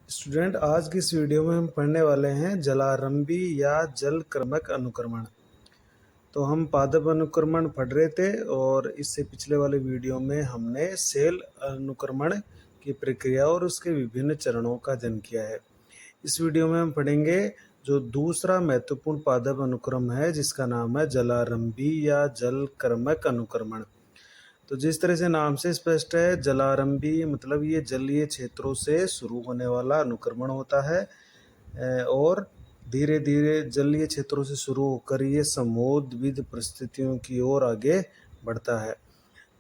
Student, आज की इस वीडियो में हम पढ़ने वाले हैं जलारंभी या जल क्रमक अनुक्रमण। तो हम पादप अनुक्रमण पढ़ रहे थे और इससे पिछले वाले वीडियो में हमने सेल अनुक्रमण की प्रक्रिया और उसके विभिन्न चरणों का अध्ययन किया है। इस वीडियो में हम पढ़ेंगे जो दूसरा महत्वपूर्ण पादप अनुक्रम है जिसका नाम है जलारंभी या जल क्रमक अनुक्रमण। तो जिस तरह से नाम से स्पष्ट है, जलारंभी मतलब ये जलीय क्षेत्रों से शुरू होने वाला अनुक्रमण होता है और धीरे धीरे जलीय क्षेत्रों से शुरू होकर ये समुद्रविद परिस्थितियों की ओर आगे बढ़ता है।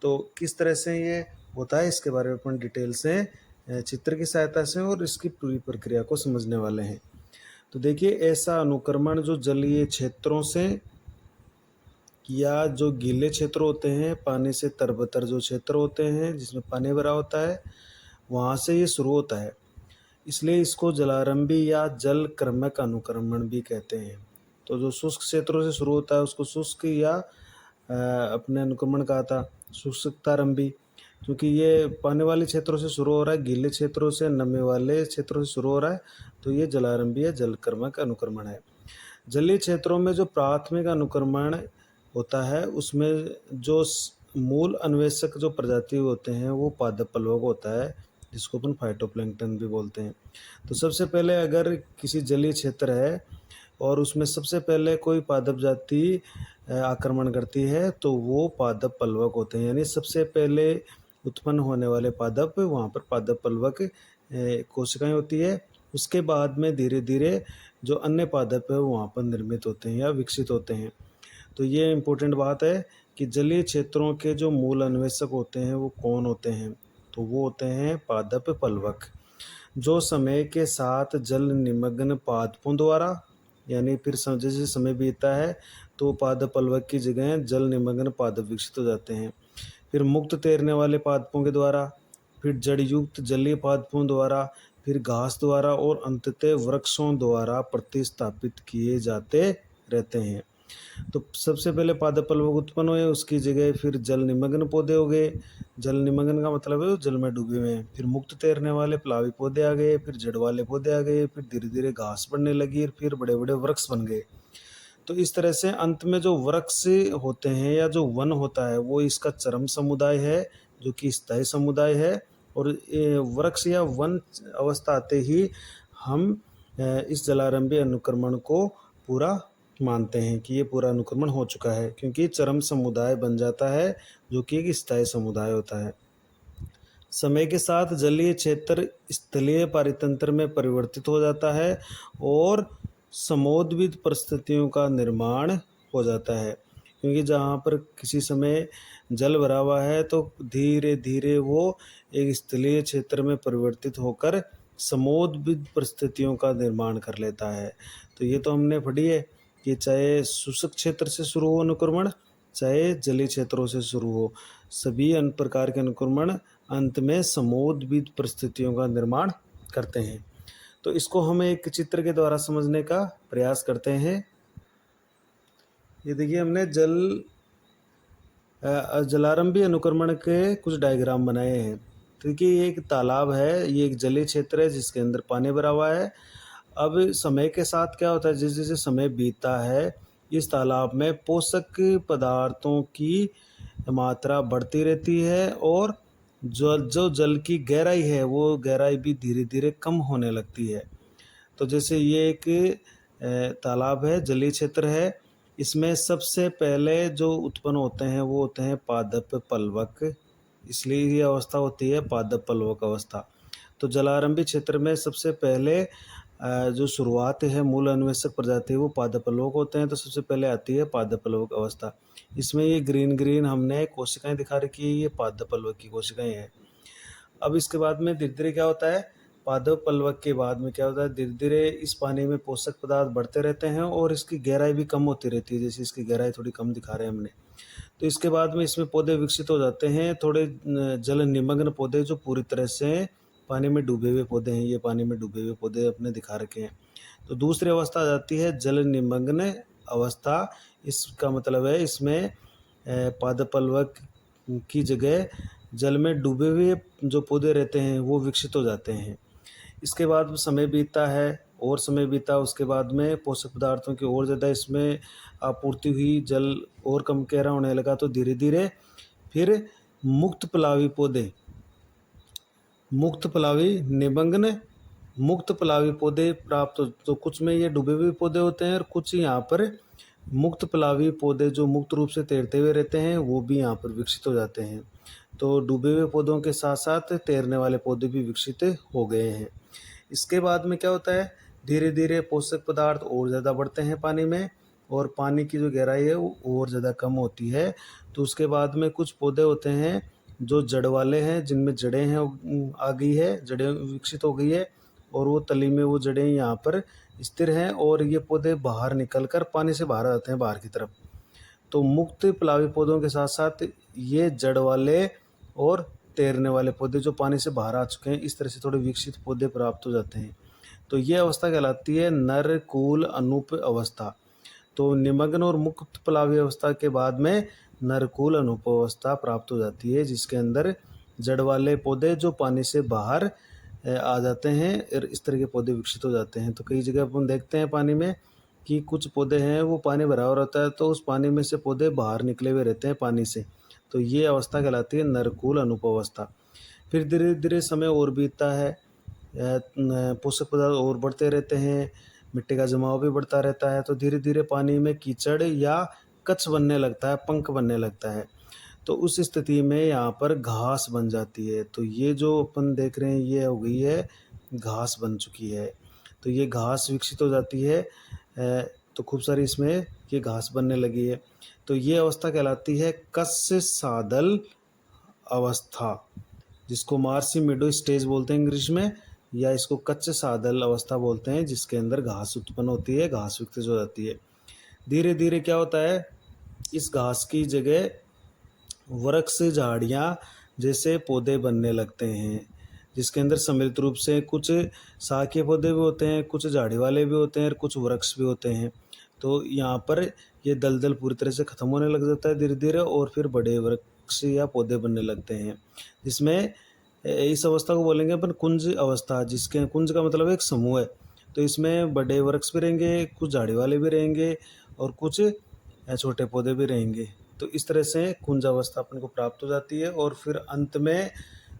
तो किस तरह से ये होता है इसके बारे में अपन डिटेल से चित्र की सहायता से और इसकी पूरी प्रक्रिया को समझने वाले हैं। तो देखिए, ऐसा अनुक्रमण जो जलीय क्षेत्रों से या जो गीले क्षेत्र होते हैं, पानी से तरबतर जो क्षेत्र होते हैं जिसमें पानी भरा होता है, वहाँ से ये शुरू होता है। इसलिए इसको जलारंभी या जल क्रमक अनुक्रमण भी कहते हैं। तो जो शुष्क क्षेत्रों से शुरू होता है उसको शुष्क या अपने अनुक्रमण कहा था शुष्कतारंभी, क्योंकि ये पानी वाले क्षेत्रों से शुरू हो रहा है, गीले क्षेत्रों से नमी वाले क्षेत्रों से शुरू हो रहा है, तो ये जलारंभी या जल क्रमक अनुक्रमण है। जलीय क्षेत्रों में जो प्राथमिक अनुक्रमण होता है उसमें जो मूल अन्वेषक जो प्रजाति होते हैं वो पादप प्लवक होता है, जिसको अपन फाइटोप्लैंक्टन भी बोलते हैं। तो सबसे पहले अगर किसी जलीय क्षेत्र है और उसमें सबसे पहले कोई पादप जाति आक्रमण करती है तो वो पादप प्लवक होते हैं, यानी सबसे पहले उत्पन्न होने वाले पादप, वहाँ पर पादप प्लवक कोशिकाएं होती है। उसके बाद में धीरे धीरे जो अन्य पादप है वहाँ पर निर्मित होते हैं या विकसित होते हैं। तो ये इम्पोर्टेंट बात है कि जलीय क्षेत्रों के जो मूल अन्वेषक होते हैं वो कौन होते हैं, तो वो होते हैं पादप प्लवक, जो समय के साथ जल निमग्न पादपों द्वारा, यानी फिर जैसे समय बीतता है तो पादप प्लवक की जगह जल निमग्न पादप विकसित हो जाते हैं। फिर मुक्त तैरने वाले पादपों के द्वारा, फिर जड़युक्त जलीय पादपों द्वारा, फिर घास द्वारा और अंततः वृक्षों द्वारा प्रतिस्थापित किए जाते रहते हैं। तो सबसे पहले पादप प्लवक उत्पन्न हुए, उसकी जगह फिर जल निमग्न पौधे हो गए। जल निमग्न का मतलब है जल में डूबे हुए हैं। फिर मुक्त तैरने वाले प्लावी पौधे आ गए, फिर जड़ वाले पौधे आ गए, फिर धीरे धीरे घास बढ़ने लगी और फिर बड़े बड़े वृक्ष बन गए। तो इस तरह से अंत में जो वृक्ष होते हैं या जो वन होता है वो इसका चरम समुदाय है, जो कि स्थायी समुदाय है। और वृक्ष या वन अवस्था आते ही हम इस जलारंभी अनुक्रमण को पूरा मानते हैं कि ये पूरा अनुक्रमण हो चुका है, क्योंकि चरम समुदाय बन जाता है जो कि एक स्थायी समुदाय होता है। समय के साथ जलीय क्षेत्र स्थलीय पारितंत्र में परिवर्तित हो जाता है और समोद्विद परिस्थितियों का निर्माण हो जाता है, क्योंकि जहाँ पर किसी समय जल भरा हुआ है तो धीरे धीरे वो एक स्थलीय क्षेत्र में परिवर्तित होकर समोद्विद परिस्थितियों का निर्माण कर लेता है। तो ये तो हमने पढ़ी है कि चाहे शुष्क क्षेत्र से शुरू हो अनुक्रमण, चाहे जलीय क्षेत्रों से शुरू हो, सभी अन्य प्रकार के अनुक्रमण अंत में समोद्विद परिस्थितियों का निर्माण करते हैं। तो इसको हम एक चित्र के द्वारा समझने का प्रयास करते हैं। ये देखिए, हमने जलारंभी अनुक्रमण के कुछ डायग्राम बनाए हैं। तो देखिए, ये एक तालाब है, ये एक जलीय क्षेत्र है जिसके अंदर पानी भरा हुआ है। अब समय के साथ क्या होता है, जैसे जैसे समय बीतता है इस तालाब में पोषक पदार्थों की मात्रा बढ़ती रहती है और जो जल की गहराई है वो गहराई भी धीरे धीरे कम होने लगती है। तो जैसे ये एक तालाब है, जलीय क्षेत्र है, इसमें सबसे पहले जो उत्पन्न होते हैं वो होते हैं पादप प्लवक, इसलिए ये अवस्था होती है पादप प्लवक अवस्था। तो जलारंभी क्षेत्र में सबसे पहले जो शुरुआत है मूल अन्वेषक प्रजाति वो पादप प्लवक होते हैं। तो सबसे पहले आती है पादप प्लवक अवस्था। इसमें ये ग्रीन ग्रीन हमने कोशिकाएं दिखा रखी है, ये पादप प्लवक की कोशिकाएं हैं। अब इसके बाद में धीरे धीरे क्या होता है, पादप प्लवक के बाद में क्या होता है, धीरे धीरे इस पानी में पोषक पदार्थ बढ़ते रहते हैं और इसकी गहराई भी कम होती रहती है। जैसे इसकी गहराई थोड़ी कम दिखा रहे हैं हमने। तो इसके बाद में इसमें पौधे विकसित हो जाते हैं, थोड़े जल निमग्न पौधे जो पूरी तरह से पानी में डूबे हुए पौधे हैं। ये पानी में डूबे हुए पौधे अपने दिखा रखे हैं। तो दूसरी अवस्था आ जाती है जल निमग्न अवस्था। इसका मतलब है इसमें पादप प्लवक की जगह जल में डूबे हुए जो पौधे रहते हैं वो विकसित हो जाते हैं। इसके बाद समय बीतता है और समय बीता, उसके बाद में पोषक पदार्थों की और ज़्यादा इसमें आपूर्ति हुई, जल और कम गहरा होने लगा। तो धीरे धीरे फिर मुक्त प्लावी पौधे, मुक्त प्लावी निमग्न मुक्त प्लावी पौधे प्राप्त तो कुछ में ये डूबे हुए पौधे होते हैं और कुछ यहाँ पर मुक्त प्लावी पौधे जो मुक्त रूप से तैरते हुए रहते हैं वो भी यहाँ पर विकसित हो जाते हैं। तो डूबे हुए पौधों के साथ साथ तैरने वाले पौधे भी विकसित हो गए हैं। इसके बाद में क्या होता है, धीरे धीरे पोषक पदार्थ और ज़्यादा बढ़ते हैं पानी में और पानी की जो गहराई है वो और ज़्यादा कम होती है। तो उसके बाद में कुछ पौधे होते हैं जो जड़ वाले हैं, जिनमें जड़ें हैं आ गई है, जड़ें विकसित हो गई है और वो तली में वो जड़ें यहाँ पर स्थिर हैं और ये पौधे बाहर निकल कर पानी से बाहर आते हैं बाहर की तरफ। तो मुक्त प्लावी पौधों के साथ साथ ये जड़ वाले और तैरने वाले पौधे जो पानी से बाहर आ चुके हैं, इस तरह से थोड़े विकसित पौधे प्राप्त हो जाते हैं। तो ये अवस्था कहलाती है नर कूल अनूप अवस्था। तो निमग्न और मुक्त प्लावी अवस्था के बाद में नरकुल अनूप अवस्था प्राप्त हो जाती है, जिसके अंदर जड़ वाले पौधे जो पानी से बाहर आ जाते हैं और इस तरह के पौधे विकसित हो जाते हैं। तो कई जगह अपन देखते हैं पानी में कि कुछ पौधे हैं वो पानी भरा हुआ रहता है तो उस पानी में से पौधे बाहर निकले हुए रहते हैं पानी से। तो ये अवस्था कहलाती है नरकुल अनूप अवस्था। फिर धीरे धीरे समय और बीतता है, पोषक पदार्थ और बढ़ते रहते हैं, मिट्टी का जमाव भी बढ़ता रहता है। तो धीरे धीरे पानी में कीचड़ या कच्छ बनने लगता है, पंख बनने लगता है। तो उस स्थिति में यहाँ पर घास बन जाती है। तो ये जो अपन देख रहे हैं ये हो गई है घास बन चुकी है। तो ये घास विकसित हो जाती है, तो खूब सारी इसमें ये घास बनने लगी है। तो ये अवस्था कहलाती है कस्य सादल अवस्था, जिसको मार्सी मिडो स्टेज बोलते हैं इंग्लिश में, या इसको कच्चे सादल अवस्था बोलते हैं, जिसके अंदर घास उत्पन्न होती है, घास विकसित हो जाती है। धीरे धीरे क्या होता है, इस घास की जगह वृक्ष झाड़ियाँ जैसे पौधे बनने लगते हैं, जिसके अंदर सम्मिलित रूप से कुछ शाकीय पौधे भी होते हैं, कुछ झाड़ी वाले भी होते हैं और कुछ वृक्ष भी होते हैं। तो यहाँ पर ये दलदल पूरी तरह से ख़त्म होने लग जाता है धीरे धीरे और फिर बड़े वृक्ष या पौधे बनने लगते हैं, जिसमें इस अवस्था को बोलेंगे अपन कुंज अवस्था, जिसके कुंज का मतलब एक समूह है। तो इसमें बड़े वृक्ष भी रहेंगे, कुछ झाड़ी वाले भी रहेंगे और कुछ छोटे पौधे भी रहेंगे। तो इस तरह से कुंज अवस्था अपन को प्राप्त हो जाती है और फिर अंत में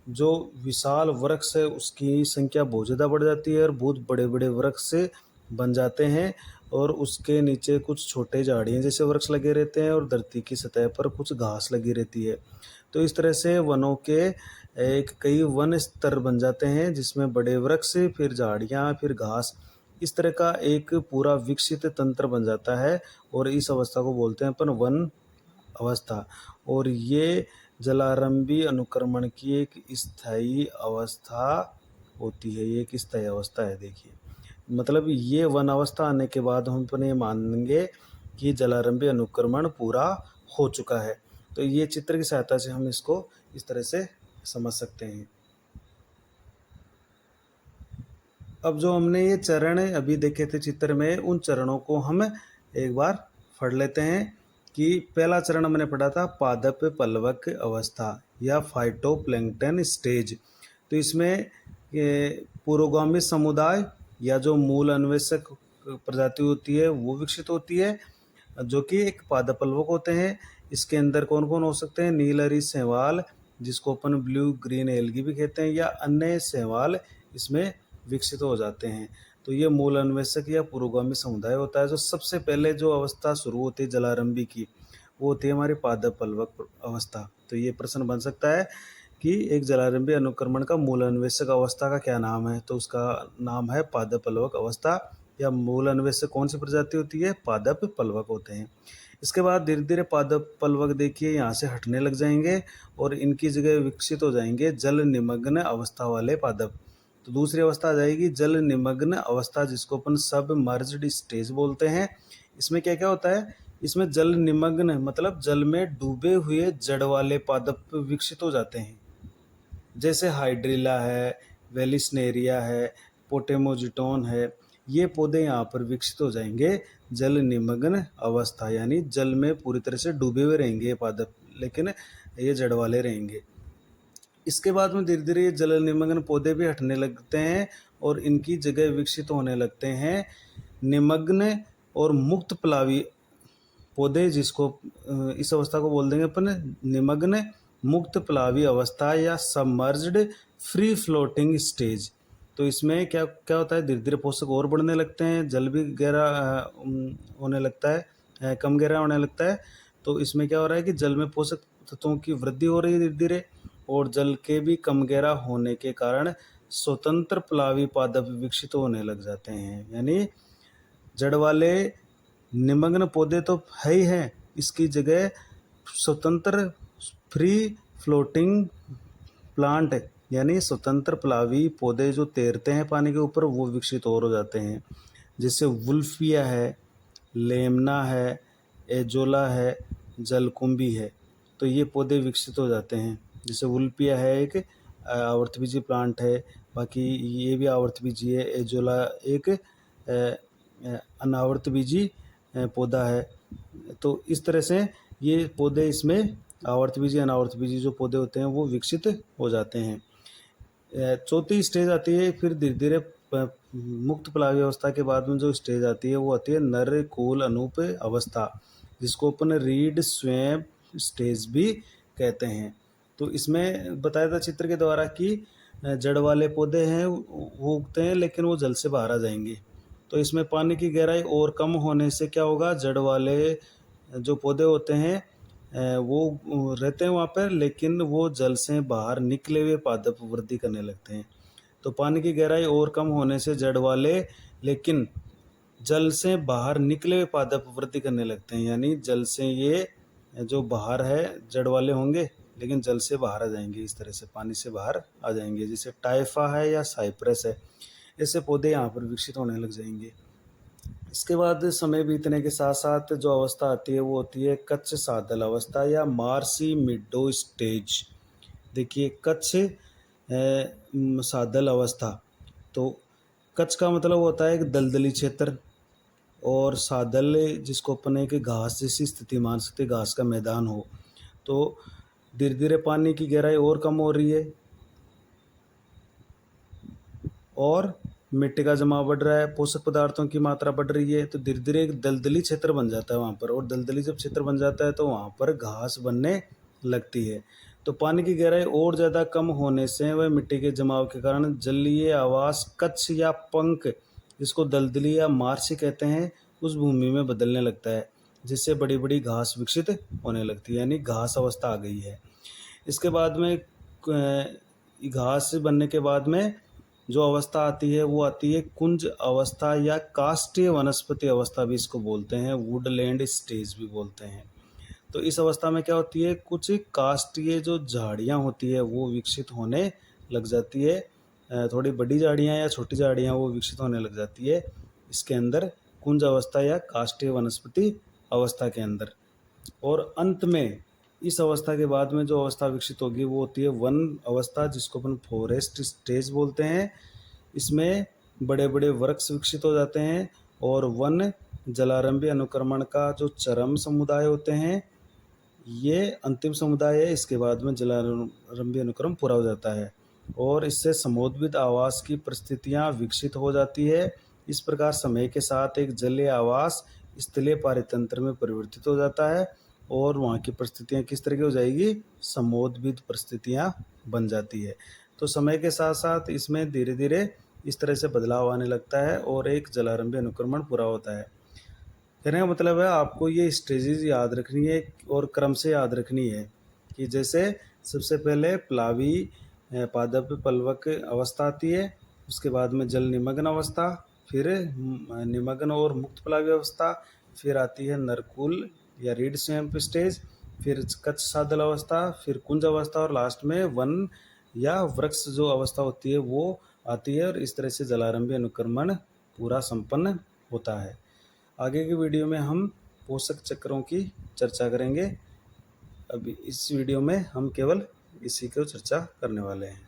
जो विशाल वृक्ष है उसकी संख्या बहुत ज़्यादा बढ़ जाती है और बहुत बड़े बड़े वृक्ष बन जाते हैं और उसके नीचे कुछ छोटे झाड़ियाँ जैसे वृक्ष लगे रहते हैं और धरती की सतह पर कुछ घास लगी रहती है। तो इस तरह से वनों के एक कई वन स्तर बन जाते हैं, जिसमें बड़े वृक्ष, फिर झाड़ियाँ, फिर घास, इस तरह का एक पूरा विकसित तंत्र बन जाता है और इस अवस्था को बोलते हैं अपन वन अवस्था। और ये जलारंभी अनुक्रमण की एक स्थायी अवस्था होती है, ये एक स्थायी अवस्था है। देखिए मतलब ये वन अवस्था आने के बाद हम अपन ये मानेंगे कि जलारंभी अनुक्रमण पूरा हो चुका है। तो ये चित्र की सहायता से हम इसको इस तरह से समझ सकते हैं। अब जो हमने ये चरण अभी देखे थे चित्र में, उन चरणों को हम एक बार पढ़ लेते हैं कि पहला चरण हमने पढ़ा था पादप पल्लवक अवस्था या फाइटोप्लैंक्टन स्टेज। तो इसमें पुरोगामी समुदाय या जो मूल अन्वेषक प्रजाति होती है वो विकसित होती है, जो कि एक पादप पल्लवक होते हैं। इसके अंदर कौन कौन हो सकते हैं, नीलहरी शैवाल, जिसको अपन ब्लू ग्रीन एल्गी भी कहते हैं, या अन्य शैवाल इसमें विकसित हो जाते हैं। तो ये मूल अन्वेषक या पुरोगामी समुदाय होता है। जो सबसे पहले जो अवस्था शुरू होती है जलारंभी की, वो होती है हमारी पादप पल्लवक अवस्था। तो ये प्रश्न बन सकता है कि एक जलारंभी अनुक्रमण का मूल अन्वेषक अवस्था का क्या नाम है, तो उसका नाम है पादप पल्लवक अवस्था, या मूल अन्वेषक कौन सी प्रजाति होती है, पादप पल्लवक होते हैं। इसके बाद धीरे धीरे पादप पल्लवक देखिए यहाँ से हटने लग जाएंगे और इनकी जगह विकसित हो जाएंगे जल निमग्न अवस्था वाले पादप। तो दूसरी अवस्था आ जाएगी जल निमग्न अवस्था, जिसको अपन सबमर्ज्ड स्टेज बोलते हैं। इसमें क्या क्या होता है, इसमें जल निमग्न मतलब जल में डूबे हुए जड़ वाले पादप विकसित हो जाते हैं, जैसे हाइड्रिला है, वेलिस्नेरिया है, पोटेमोजिटोन है। ये पौधे यहाँ पर विकसित हो जाएंगे जल निमग्न अवस्था, यानी जल में पूरी तरह से डूबे हुए रहेंगे ये पादप, लेकिन ये जड़ वाले रहेंगे। इसके बाद में धीरे धीरे ये जल निमग्न पौधे भी हटने लगते हैं और इनकी जगह विकसित होने लगते हैं निमग्न और मुक्त प्लावी पौधे, जिसको इस अवस्था को बोल देंगे अपन निमग्न मुक्त प्लावी अवस्था या सबमर्ज्ड फ्री फ्लोटिंग स्टेज। तो इसमें क्या क्या होता है, धीरे धीरे पोषक और बढ़ने लगते हैं, जल भी गहरा होने लगता है, कम गहरा होने लगता है। तो इसमें क्या हो रहा है कि जल में पोषक तत्वों की वृद्धि हो रही है धीरे धीरे, और जल के भी कम गहरा होने के कारण स्वतंत्र प्लावी पादप विकसित होने लग जाते हैं। यानी जड़ वाले निमग्न पौधे तो है ही हैं, इसकी जगह स्वतंत्र फ्री फ्लोटिंग प्लांट यानी स्वतंत्र प्लावी पौधे जो तैरते हैं पानी के ऊपर, वो विकसित और हो जाते हैं। जैसे वुल्फिया है, लेमना है, एजोला है, जलकुंभी है, तो ये पौधे विकसित हो जाते हैं। जैसे वुल्फिया है एक आवर्तबीजी प्लांट है, बाकी ये भी आवर्तबीजी है। एजोला एक अनावर्तबीजी पौधा है। तो इस तरह से ये पौधे इसमें आवर्तबीजी अनावर्तबीजी जो पौधे होते हैं वो विकसित हो जाते हैं। चौथी स्टेज आती है फिर धीरे धीरे मुक्त प्लावी अवस्था के बाद में जो स्टेज आती है वो आती है नर कूल अनूप अवस्था, जिसको अपन रीड स्वयं स्टेज भी कहते हैं। तो इसमें बताया था चित्र के द्वारा कि जड़ वाले पौधे हैं वो उगते हैं लेकिन वो जल से बाहर आ जाएंगे। तो इसमें पानी की गहराई और कम होने से क्या होगा, जड़ वाले जो पौधे होते हैं वो रहते हैं वहाँ पर, लेकिन वो जल से बाहर निकले हुए पादप वृद्धि करने लगते हैं। तो पानी की गहराई और कम होने से जड़ वाले लेकिन जल से बाहर निकले हुए पादप वृद्धि करने लगते हैं। यानी जल से ये जो बाहर है जड़ वाले होंगे लेकिन जल से बाहर आ जाएंगे, इस तरह से पानी से बाहर आ जाएंगे। जैसे टाइफा है या साइप्रस है, ऐसे पौधे यहाँ पर विकसित होने लग जाएंगे। इसके बाद समय बीतने के साथ साथ जो अवस्था आती है वो होती है कच्छ सादल अवस्था या मार्सी मिडो स्टेज। देखिए कच्छ सादल अवस्था, तो कच्छ का मतलब होता है एक दलदली क्षेत्र, और सादल जिसको अपन एक घास जैसी स्थिति मान सकते, घास का मैदान हो। तो धीरे धीरे पानी की गहराई और कम हो रही है और मिट्टी का जमाव बढ़ रहा है, पोषक पदार्थों की मात्रा बढ़ रही है, तो धीरे धीरे एक दलदली क्षेत्र बन जाता है वहाँ पर। और दलदली जब क्षेत्र बन जाता है तो वहाँ पर घास बनने लगती है। तो पानी की गहराई और ज़्यादा कम होने से वह मिट्टी के जमाव के कारण जलीय आवास कच्छ या पंख, जिसको दलदली या मार्शी कहते हैं, उस भूमि में बदलने लगता है, जिससे बड़ी बड़ी घास विकसित होने लगती है। यानी घास अवस्था आ गई है। इसके बाद में घास बनने के बाद में जो अवस्था आती है वो आती है कुंज अवस्था या काष्ठीय वनस्पति अवस्था भी इसको बोलते हैं, वुडलैंड स्टेज भी बोलते हैं। तो इस अवस्था में क्या होती है, कुछ काष्ठीय जो झाड़ियाँ होती है वो विकसित होने लग जाती है। थोड़ी बड़ी झाड़ियाँ या छोटी झाड़ियाँ वो विकसित होने लग जाती है इसके अंदर, कुंज अवस्था या काष्ठीय वनस्पति अवस्था के अंदर। और अंत में इस अवस्था के बाद में जो अवस्था विकसित होगी वो होती है वन अवस्था, जिसको अपन फॉरेस्ट स्टेज बोलते हैं। इसमें बड़े बड़े वृक्ष विकसित हो जाते हैं और वन जलारंभी अनुक्रमण का जो चरम समुदाय होते हैं ये अंतिम समुदाय है। इसके बाद में जलारंभी अनुक्रम पूरा हो जाता है और इससे समोद्भिद आवास की परिस्थितियाँ विकसित हो जाती है। इस प्रकार समय के साथ एक जलीय आवास स्थलीय पारितंत्र में परिवर्तित हो जाता है और वहाँ की परिस्थितियाँ किस तरह की हो जाएगी, समोद्भिद परिस्थितियाँ बन जाती है। तो समय के साथ साथ इसमें धीरे धीरे इस तरह से बदलाव आने लगता है और एक जलारंभी अनुक्रमण पूरा होता है। कहने का मतलब है आपको ये स्टेजेस याद रखनी है और क्रम से याद रखनी है कि जैसे सबसे पहले प्लावी पादप पल्वक अवस्था आती है, उसके बाद में जल निमग्न अवस्था, फिर निमग्न और मुक्त प्लावी अवस्था, फिर आती है नरकुल या रीड स्वैम्प स्टेज, फिर कच्छ सादल अवस्था, फिर कुंज अवस्था और लास्ट में वन या वृक्ष जो अवस्था होती है वो आती है। और इस तरह से जलारंभी अनुक्रमण पूरा संपन्न होता है। आगे की वीडियो में हम पोषक चक्रों की चर्चा करेंगे। अभी इस वीडियो में हम केवल इसी को चर्चा करने वाले हैं।